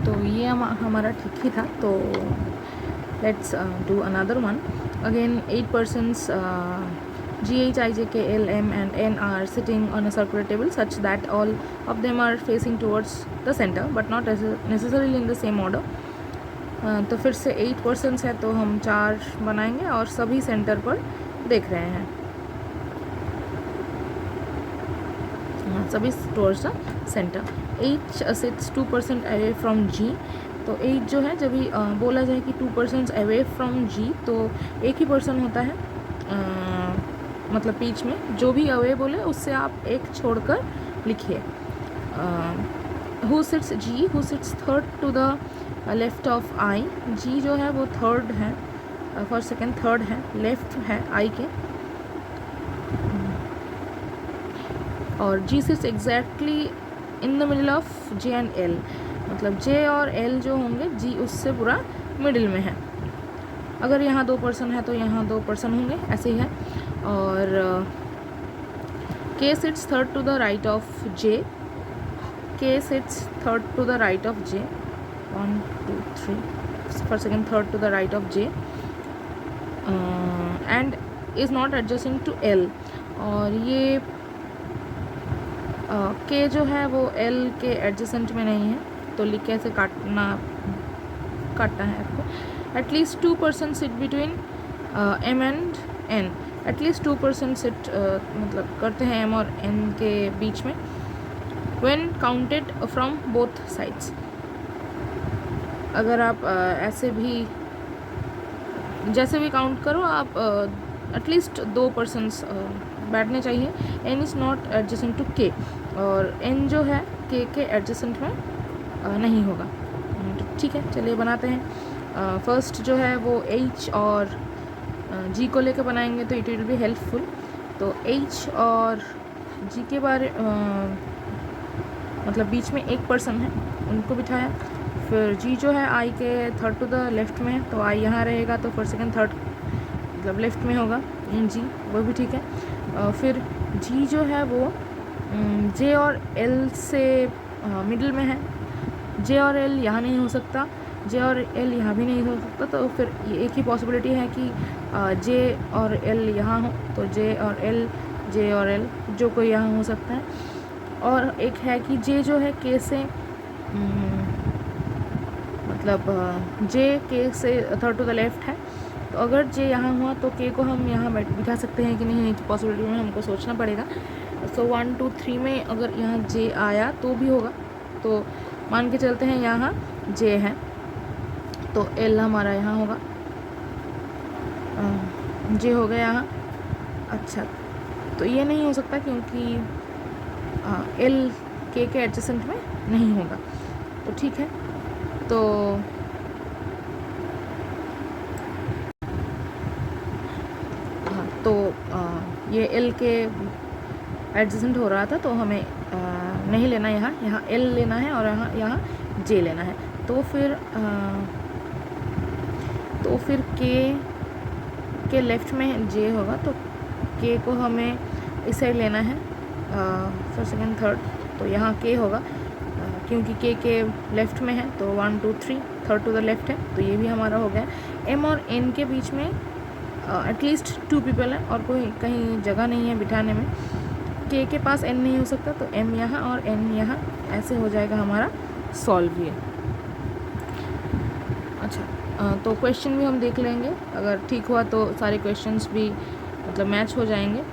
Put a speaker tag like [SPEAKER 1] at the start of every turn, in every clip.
[SPEAKER 1] तो ये हमारा ठीक ही था. तो let's do another one. Again 8 persons G, H, I, J, K, L, M and N are sitting on a circular table such that all of them are facing towards the center but not necessarily in the same order. तो फिर से 8 persons है तो हम 4 बनाएंगे और सभी centre पर देख रहे हैं. सभी towards the center. H sits 2% away from G. तो 8 जो है जब भी बोला जाए कि 2 persons away from G तो एक ही पर्सन होता है, मतलब बीच में जो भी अवे बोले उससे आप एक छोड़कर लिखिए. Who sits G, who sits third to the left of I. G जो है वो थर्ड है, फर्स्ट सेकेंड थर्ड है, लेफ्ट है I के. और G sits exactly in the middle of J and L. मतलब J और L जो होंगे G उससे पूरा मिडिल में है. अगर यहाँ 2 पर्सन है तो यहाँ 2 पर्सन होंगे, ऐसे ही है. और K sits third to the right of J. K sits third to the right of J. 1 2 3 first second third to the right of J and is not adjusting to L. और ये K जो है वो L के adjacent में नहीं है, तो लिख कैसे काटना है आपको. At least 2 person sit between M and N. At least 2 person sit मतलब करते हैं M और N के बीच में. When counted from both sides. अगर आप ऐसे भी जैसे भी काउंट करो आप एटलीस्ट 2 पर्सन्स बैठने चाहिए. N is not adjacent to K और N जो है K के एडजेसेंट में नहीं होगा. ठीक है, चलिए बनाते हैं. फर्स्ट जो है वो H और G को लेकर बनाएंगे तो इट विल बी हेल्पफुल. तो H और G के बारे मतलब बीच में एक पर्सन है, उनको बिठाया. फिर G जो है I के थर्ड टू द लेफ्ट में है तो I यहाँ रहेगा, तो फर्स्ट सेकेंड थर्ड मतलब लेफ्ट में होगा G, वो भी ठीक है. फिर G जो है वो J और L से मिडिल में है. J और L यहाँ नहीं हो सकता, J और L यहाँ भी नहीं हो सकता. तो फिर ये एक ही पॉसिबिलिटी है कि J और L यहाँ हो, तो J और L जो कोई यहाँ हो सकता है. और एक है कि J जो है K से मतलब J K से थर्ड टू द लेफ्ट है. तो अगर J यहाँ हुआ तो K को हम यहाँ बिठा सकते हैं कि नहीं, तो पॉसिबिलिटी में हमको सोचना पड़ेगा. सो 1 2 3 में अगर यहाँ J आया तो भी होगा. तो मान के चलते हैं यहाँ J है तो L हमारा यहाँ होगा. J हो गया यहाँ. अच्छा, तो ये नहीं हो सकता क्योंकि L K के एडजेसेंट में नहीं होगा. तो ठीक है, तो ये L के एडजेसेंट हो रहा था तो हमें नहीं लेना, यहाँ L लेना है और यहाँ J लेना है. तो फिर K के लेफ्ट में J होगा तो K को हमें इस साइड लेना है, फर्स्ट सेकेंड थर्ड. तो यहाँ K होगा क्योंकि K के लेफ्ट में है तो 1 2 3 थर्ड टू द लेफ्ट है, तो ये भी हमारा हो गया. M और N के बीच में एटलीस्ट 2 पीपल है और कोई कहीं जगह नहीं है बिठाने में. K के पास N नहीं हो सकता तो M यहाँ और N यहाँ, ऐसे हो जाएगा हमारा सॉल्व ये. अच्छा, तो क्वेश्चन भी हम देख लेंगे, अगर ठीक हुआ तो सारे क्वेश्चंस भी मतलब मैच हो जाएंगे.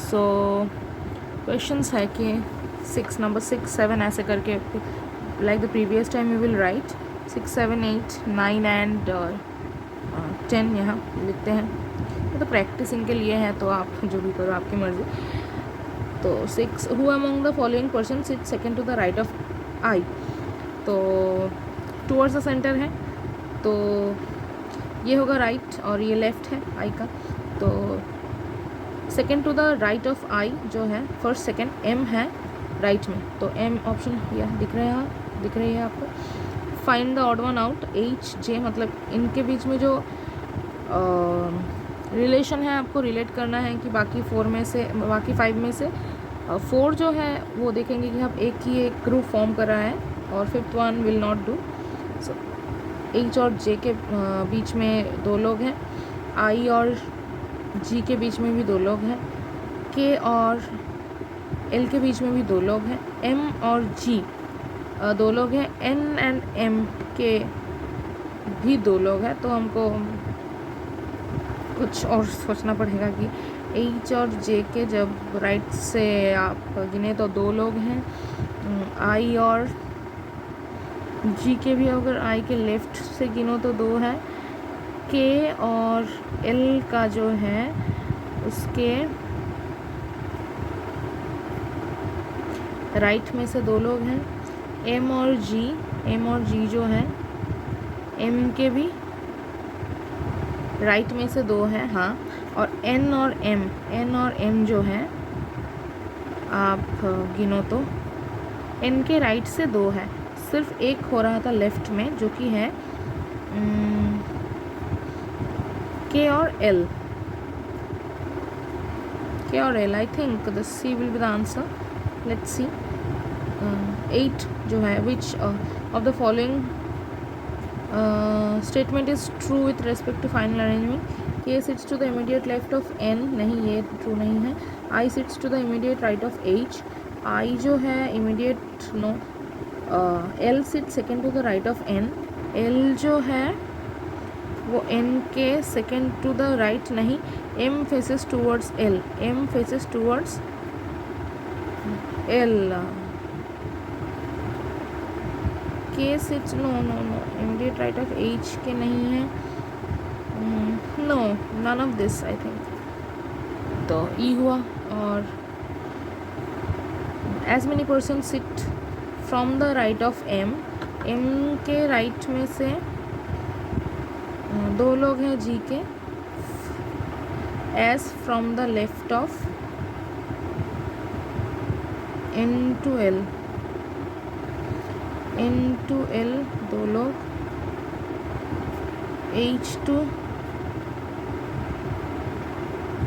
[SPEAKER 1] सो क्वेश्चंस है कि 6 7 ऐसे करके like the previous time you will write 6 7 8 9 and 10 यहाँ लिखते हैं. तो प्रैक्टिसिंग के लिए है, तो आप जो भी करो आपकी मर्ज़ी. तो 6 who among the following person sit second to the right of I. तो टूवर्ड्स द सेंटर है तो ये होगा राइट और ये लेफ्ट है I का. तो second to the right of I जो है फर्स्ट सेकेंड M है राइट में, तो M ऑप्शन यह दिख रही है आपको. Find the odd one out H J, मतलब इनके बीच में जो रिलेशन है आपको रिलेट करना है कि बाकी 5 में से 4 जो है वो देखेंगे कि आप एक ग्रुप फॉर्म कर रहा है और fifth one will not do. So H और जे के बीच में 2 लोग हैं, आई और जी के बीच में भी 2 लोग हैं, के और एल के बीच में भी 2 लोग हैं, एम और जी 2 लोग हैं, एन एंड एम के भी 2 लोग हैं। तो हमको कुछ और सोचना पड़ेगा कि एच और जे के जब राइट से आप गिने तो 2 लोग हैं, आई और जी के भी अगर आई के लेफ़्ट से गिनो तो 2 है, के और एल का जो है उसके राइट में से 2 लोग हैं, एम और जी जो है एम के भी राइट में से 2 हैं, हाँ। और एन और एम जो है आप गिनो तो एन के राइट से 2 है, सिर्फ एक हो रहा था लेफ्ट में जो कि है के और L. I think the C will be the answer. Let's see. 8 जो है, which of the following statement is true with respect to final arrangement. K sits to the immediate left of N, नहीं ये true नहीं है। I sits to the immediate right of H, I जो है immediate no. L sit second to the right of N, L जो है वो N के सेकेंड टू द राइट नहीं। M faces towards L, M faces towards L. K sits no immediate right of H K नहीं है, no none of this I think. तो E हुआ। और as many person sit from the right of M, M K right में से 2 लोग हैं G K, as from the left of N to L, 2 लोग, एच टू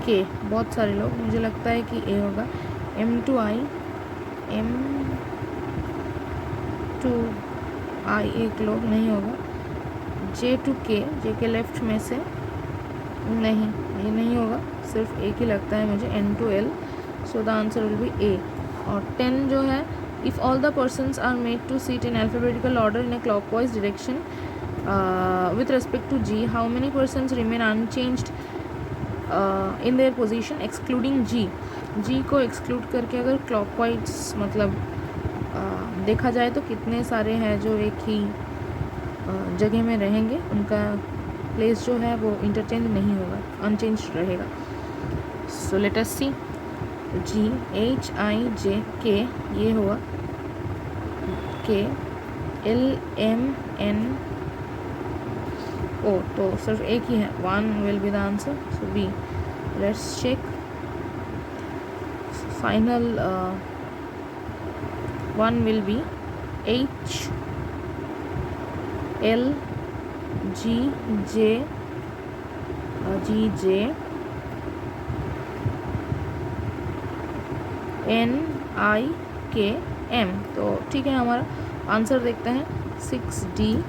[SPEAKER 1] के बहुत सारे लोग, मुझे लगता है कि ए होगा। एम टू आई, एक लोग नहीं होगा। जे टू के लेफ्ट में से नहीं, ये नहीं होगा, सिर्फ एक ही लगता है मुझे, N to L. So the answer will be A. और 10 जो है, if all the persons are made to sit in alphabetical order in a clockwise direction with respect to G, how many persons remain unchanged in their position excluding G? G को exclude करके अगर clockwise मतलब देखा जाए तो कितने सारे हैं जो एक ही जगह में रहेंगे, उनका प्लेस जो है वो इंटरचेंज नहीं होगा, अनचेंज रहेगा। So let us C. Ji, H I जे के ये हुआ, के एल एम एन ओ, तो सिर्फ एक ही है, 1 will be the answer. So B. Let's check final. 1 will be H L G J N I K M. तो ठीक है, हमारा आंसर देखते हैं 6D।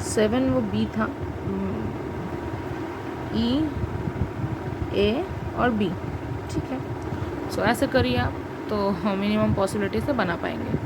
[SPEAKER 1] 7 वो बी था, ई ए और बी। ठीक है, सो ऐसे करिए आप तो मिनिमम पॉसिबिलिटी से बना पाएंगे।